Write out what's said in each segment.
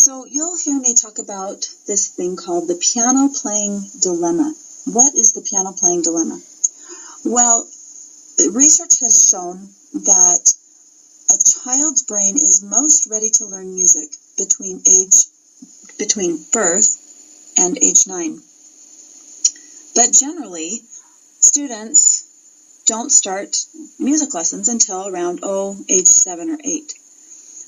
So you'll hear me talk about this thing called the piano playing dilemma. What is the piano playing dilemma? Well, research has shown that a child's brain is most ready to learn music between birth and age 9. But generally, students don't start music lessons until around, age 7 or 8.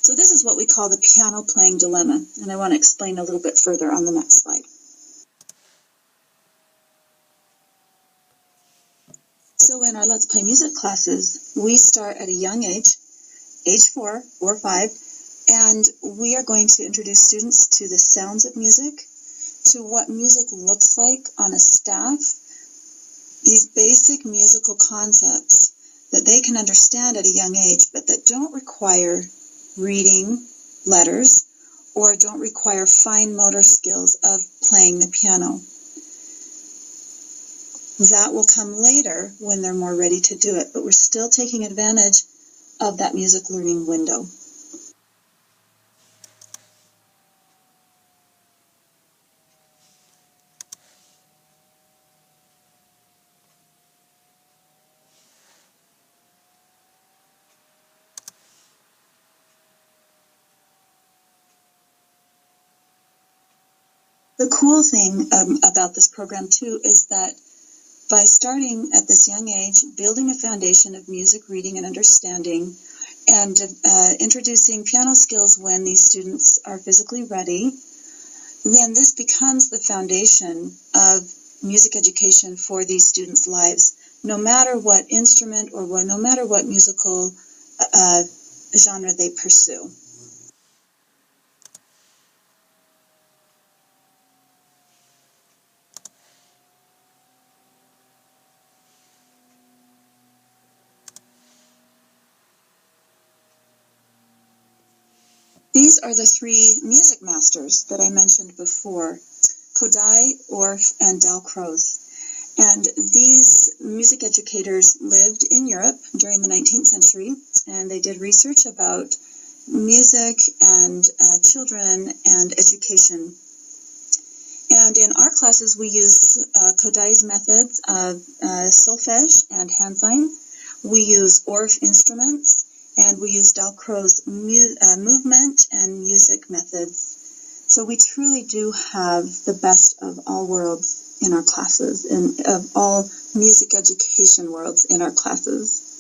So this is what we call the piano playing dilemma, and I want to explain a little bit further on the next slide. So in our Let's Play Music classes, we start at a young age 4 or 5, and we are going to introduce students to the sounds of music, to what music looks like on a staff, these basic musical concepts that they can understand at a young age, but that don't require reading letters or don't require fine motor skills of playing the piano. That will come later when they're more ready to do it, but we're still taking advantage of that music learning window. The cool thing about this program, too, is that by starting at this young age, building a foundation of music reading and understanding, and introducing piano skills when these students are physically ready, then this becomes the foundation of music education for these students' lives, no matter what instrument or no matter what musical genre they pursue. These are the 3 music masters that I mentioned before, Kodály, Orff, and Dalcroze. And these music educators lived in Europe during the 19th century, and they did research about music and children and education. And in our classes, we use Kodály's methods of solfège and hand sign. We use Orff instruments, and we use Dalcroze movement and music methods. So we truly do have the best of all worlds in our classes, and of all music education worlds in our classes.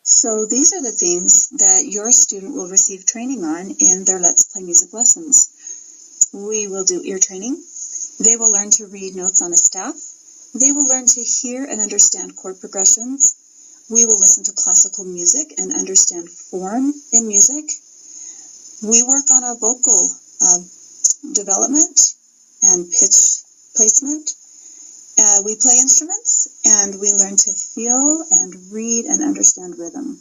So these are the things that your student will receive training on in their Let's Play Music lessons. We will do ear training. They will learn to read notes on a staff. They will learn to hear and understand chord progressions. We will listen to classical music and understand form in music. We work on our vocal development and pitch placement. We play instruments, and we learn to feel and read and understand rhythm.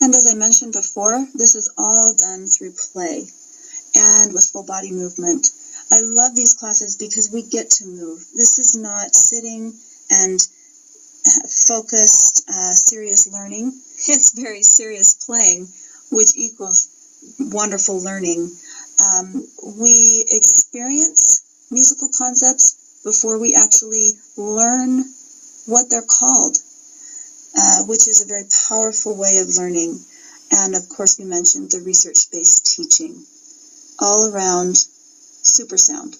And as I mentioned before, this is all done through play and with full body movement. I love these classes because we get to move. This is not sitting and focused, serious learning. It's very serious playing, which equals wonderful learning. We experience musical concepts before we actually learn what they're called, which is a very powerful way of learning. And of course, we mentioned the research-based teaching. All around, super sound.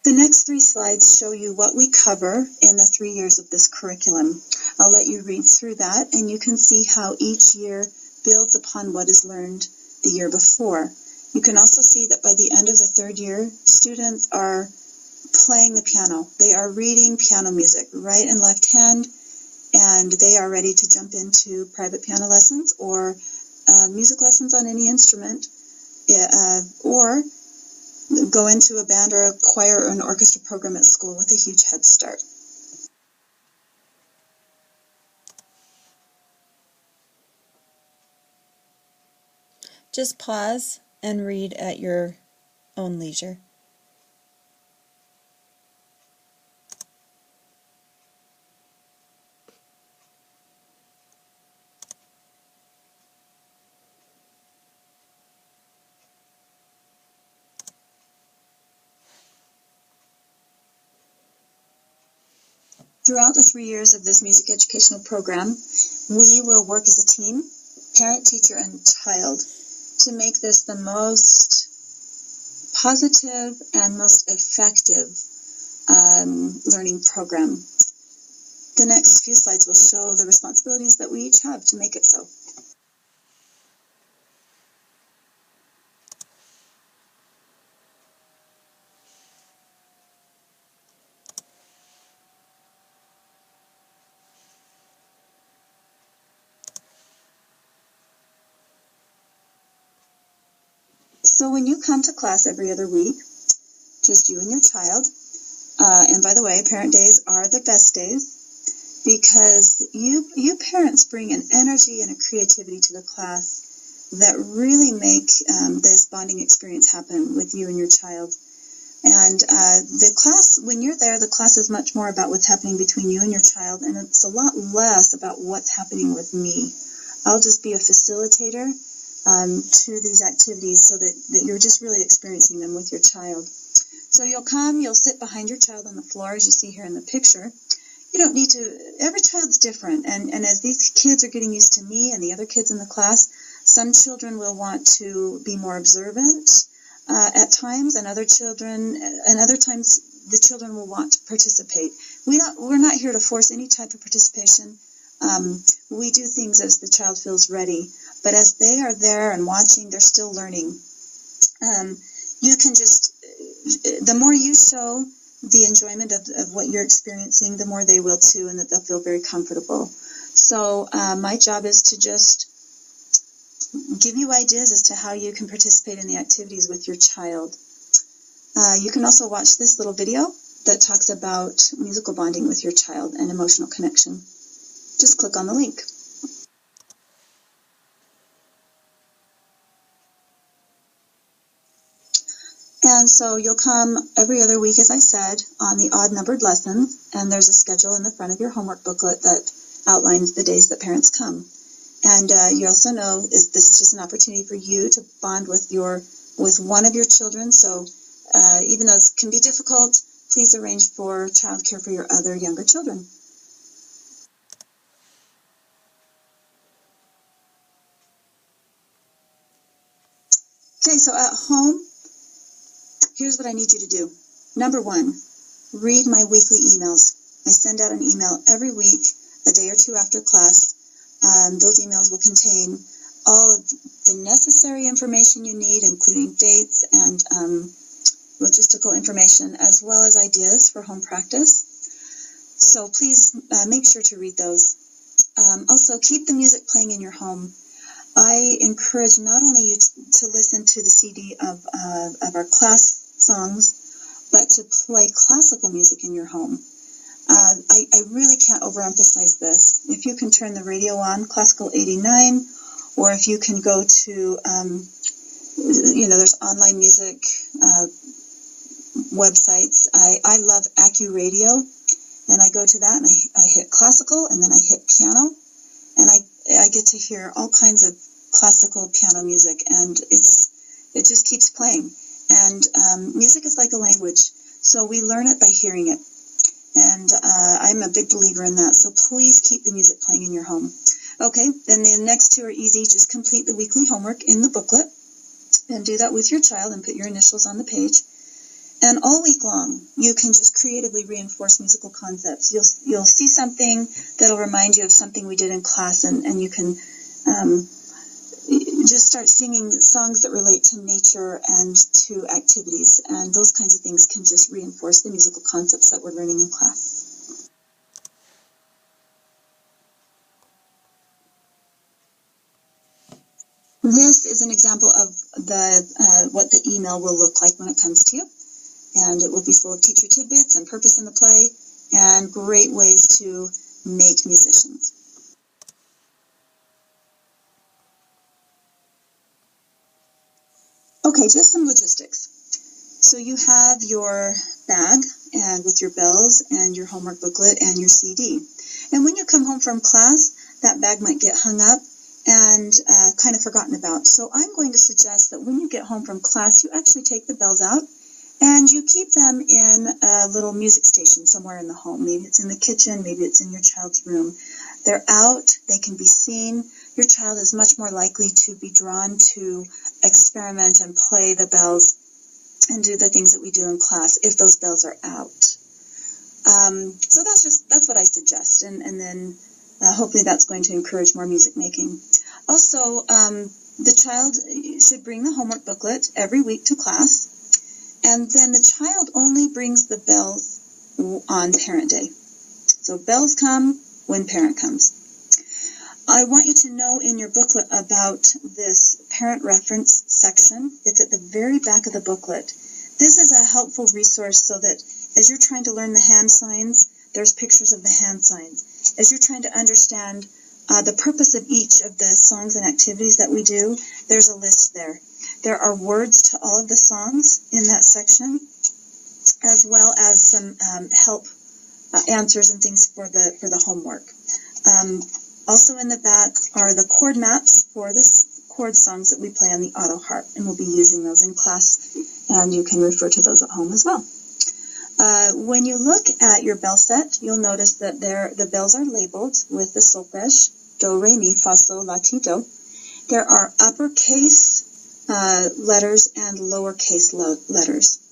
The next 3 slides show you what we cover in the 3 years of this curriculum. I'll let you read through that, and you can see how each year builds upon what is learned the year before. You can also see that by the end of the 3rd year, students are playing the piano. They are reading piano music, right and left hand, and they are ready to jump into private piano lessons or music lessons on any instrument, or go into a band or a choir or an orchestra program at school with a huge head start. Just pause and read at your own leisure. Throughout the 3 years of this music educational program, we will work as a team, parent, teacher, and child, to make this the most positive and most effective learning program. The next few slides will show the responsibilities that we each have to make it so. So when you come to class every other week, just you and your child, and by the way, parent days are the best days, because you parents bring an energy and a creativity to the class that really make this bonding experience happen with you and your child. And the class, when you're there, the class is much more about what's happening between you and your child, and it's a lot less about what's happening with me. I'll just be a facilitator to these activities so that you're just really experiencing them with your child. So you'll sit behind your child on the floor, as you see here in the picture. You don't need to, every child's different, and as these kids are getting used to me and the other kids in the class, some children will want to be more observant at times, and other times the children will want to participate. We're not here to force any type of participation. We do things as the child feels ready, but as they are there and watching, they're still learning. You can just, the more you show the enjoyment of what you're experiencing, the more they will too, and that they'll feel very comfortable. So my job is to just give you ideas as to how you can participate in the activities with your child. You can also watch this little video that talks about musical bonding with your child and emotional connection. Just click on the link. And so you'll come every other week, as I said, on the odd-numbered lessons, and there's a schedule in the front of your homework booklet that outlines the days that parents come. And you also know this is just an opportunity for you to bond with one of your children. So even though it can be difficult, please arrange for childcare for your other younger children. Okay, so at home, here's what I need you to do. Number 1, read my weekly emails. I send out an email every week, a day or two after class. Those emails will contain all of the necessary information you need, including dates and logistical information, as well as ideas for home practice. So please make sure to read those. Also, keep the music playing in your home. I encourage not only you to listen to the CD of our class songs, but to play classical music in your home. I really can't overemphasize this. If you can turn the radio on, Classical 89, or if you can go to, there's online music websites. I love AccuRadio, and I go to that, and I hit classical, and then I hit piano, and I get to hear all kinds of classical piano music, and it just keeps playing. And music is like a language, so we learn it by hearing it. And I'm a big believer in that, so please keep the music playing in your home. Okay, then the next two are easy. Just complete the weekly homework in the booklet, and do that with your child, and put your initials on the page. And all week long, you can just creatively reinforce musical concepts. You'll see something that'll remind you of something we did in class, and you can just start singing songs that relate to nature and to activities, and those kinds of things can just reinforce the musical concepts that we're learning in class. This is an example of what the email will look like when it comes to you, and it will be full of teacher tidbits and purpose in the play and great ways to make musicians. Okay, just some logistics. So you have your bag and with your bells and your homework booklet and your CD. And when you come home from class, that bag might get hung up and kind of forgotten about. So I'm going to suggest that when you get home from class, you actually take the bells out and you keep them in a little music station somewhere in the home. Maybe it's in the kitchen, maybe it's in your child's room. They're out, they can be seen. Your child is much more likely to be drawn to experiment and play the bells and do the things that we do in class if those bells are out. So that's what I suggest, and then hopefully that's going to encourage more music making. Also, the child should bring the homework booklet every week to class, and then the child only brings the bells on Parent Day. So bells come when parent comes. I want you to know in your booklet about this parent reference section. It's at the very back of the booklet. This is a helpful resource so that as you're trying to learn the hand signs, there's pictures of the hand signs. As you're trying to understand the purpose of each of the songs and activities that we do, there's a list there. There are words to all of the songs in that section, as well as some help answers and things for the homework. Also in the back are the chord maps for the chord songs that we play on the auto harp, and we'll be using those in class, and you can refer to those at home as well. When you look at your bell set, you'll notice that the bells are labeled with the solfege, do, re, mi, fa, sol, la, ti, do. There are uppercase letters and lowercase letters.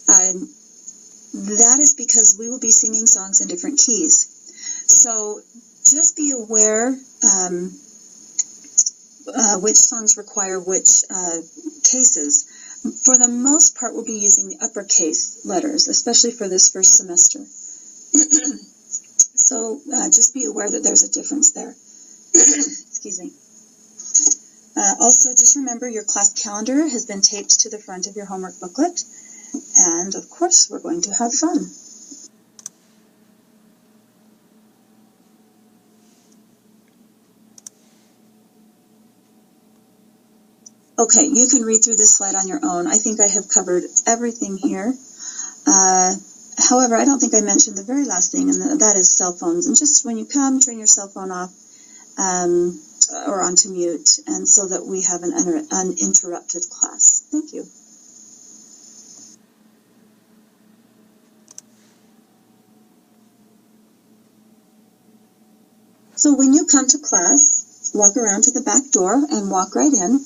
That is because we will be singing songs in different keys. So just be aware which songs require which cases. For the most part, we'll be using the uppercase letters, especially for this first semester. So just be aware that there's a difference there. Excuse me. Also, just remember your class calendar has been taped to the front of your homework booklet. And, of course, we're going to have fun. Okay, you can read through this slide on your own. I think I have covered everything here. However, I don't think I mentioned the very last thing, and that is cell phones. And just when you come, turn your cell phone off or onto mute, and so that we have an uninterrupted class. Thank you. So when you come to class, walk around to the back door and walk right in.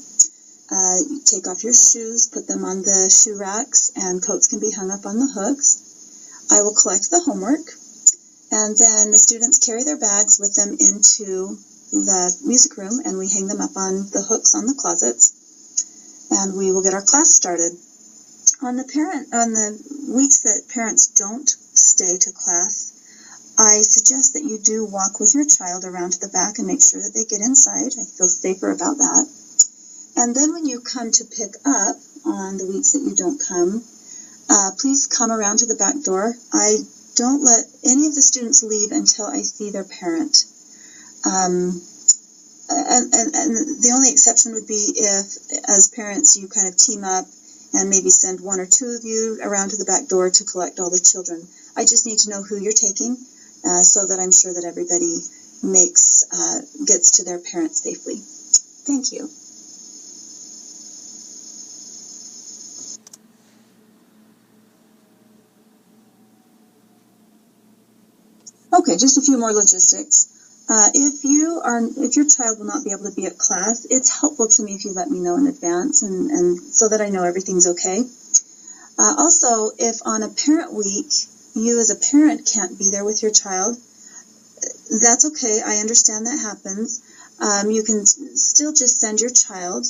Take off your shoes, put them on the shoe racks, and coats can be hung up on the hooks. I will collect the homework, and then the students carry their bags with them into the music room, and we hang them up on the hooks on the closets, and we will get our class started. On the weeks that parents don't stay to class, I suggest that you do walk with your child around to the back and make sure that they get inside. I feel safer about that. And then when you come to pick up on the weeks that you don't come, please come around to the back door. I don't let any of the students leave until I see their parent. And the only exception would be if, as parents, you kind of team up and maybe send one or two of you around to the back door to collect all the children. I just need to know who you're taking so that I'm sure that everybody gets to their parents safely. Thank you. Okay, just a few more logistics. If your child will not be able to be at class, it's helpful to me if you let me know in advance and so that I know everything's okay. Also, if on a parent week, you as a parent can't be there with your child, that's okay. I understand that happens. You can still just send your child